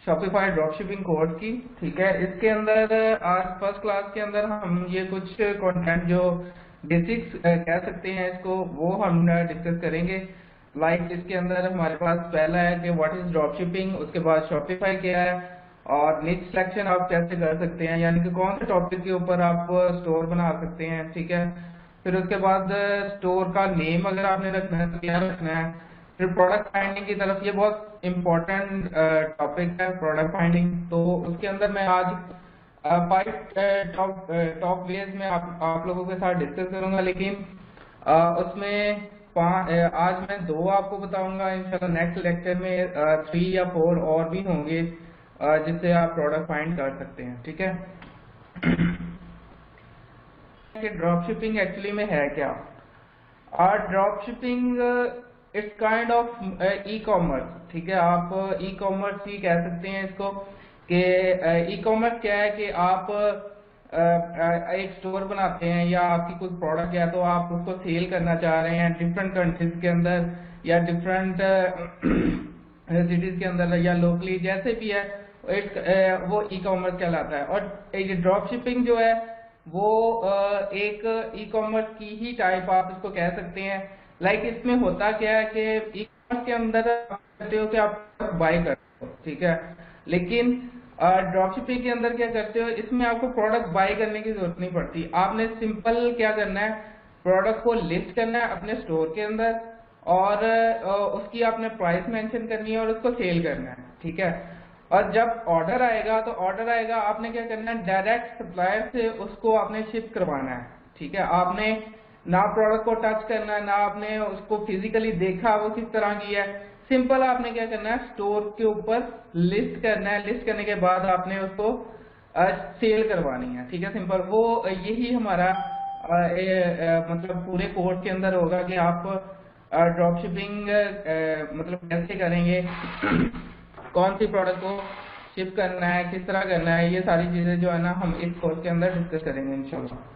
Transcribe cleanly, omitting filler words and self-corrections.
Shopify dropshipping course की। ठीक है, इसके अंदर आज फर्स्ट क्लास के अंदर हम ये कुछ कंटेंट जो बेसिक्स कह सकते हैं इसको, वो हम डिस्कस करेंगे। लाइक इसके अंदर हमारे पास पहला है कि व्हाट इज ड्रॉपशिपिंग, उसके बाद शॉपिफाई क्या है, और निच सिलेक्शन आप कैसे कर सकते हैं, यानी कि कौन से टॉपिक के ऊपर आप स्टोर बना सकते हैं। ठीक है, फिर उसके बाद स्टोर का नेम अगर आपने रखना है तो क्या रखना है। फिर प्रोडक्ट फाइंडिंग की तरफ, ये बहुत इंपॉर्टेंट टॉपिक है प्रोडक्ट फाइंडिंग। तो उसके अंदर मैं आज 5 टॉप वेज में आप लोगों के साथ डिस्कस करूंगा, लेकिन उसमें आज मैं 2 आपको बताऊंगा। इंशाल्लाह नेक्स्ट लेक्चर में 3 या 4 और भी होंगे जिससे आप प्रोडक्ट फाइंड कर सकते हैं। ठीक है, कि ड्रॉप शिपिंग एक्चुअली में है क्या। Drop shipping it's kind of e commerce. ठीक है, आप ई कॉमर्स ही कह सकते हैं इसको, कि ई कॉमर्स क्या है कि आप एक स्टोर बनाते हैं या आपकी कुछ प्रोडक्ट है तो आप उसको सेल करना चाह रहे हैं डिफरेंट कंट्रीज के अंदर या डिफरेंट सिटीज के अंदर या लोकली, जैसे भी है वो ई कॉमर्स कहलाता है। और ये ड्रॉप शिपिंग जो है वो एक ई कॉमर्स की ही टाइप आप इसको कह सकते हैं। लाइक इसमें होता क्या है कि ई कॉमर्स के अंदर आप करते हो कि आप बाय करते हो, ठीक है, लेकिन ड्रॉप शिपिंग के अंदर क्या करते हो, इसमें आपको प्रोडक्ट बाय करने की जरूरत नहीं पड़ती। आपने सिंपल क्या करना है, प्रोडक्ट को लिस्ट करना है अपने स्टोर के अंदर, और उसकी आपने प्राइस मेंशन करनी है और उसको सेल करना है। ठीक है, और जब ऑर्डर आएगा तो ऑर्डर आएगा, आपने क्या करना है, डायरेक्ट सप्लायर से उसको आपने शिप करवाना है। ठीक है, आपने ना प्रोडक्ट को टच करना है, ना आपने उसको फिजिकली देखा वो किस तरह की है। सिंपल आपने क्या करना है, स्टोर के ऊपर लिस्ट करना है, लिस्ट करने के बाद आपने उसको सेल करवानी है। ठीक है, सिंपल वो यही हमारा मतलब पूरे कोर्स के अंदर होगा कि आप ड्रॉप शिपिंग मतलब कैसे करेंगे, कौन सी प्रोडक्ट को शिप करना है, किस तरह करना है, ये सारी चीजें जो है ना हम इस कोर्स के अंदर डिस्कस करेंगे इंशाल्लाह।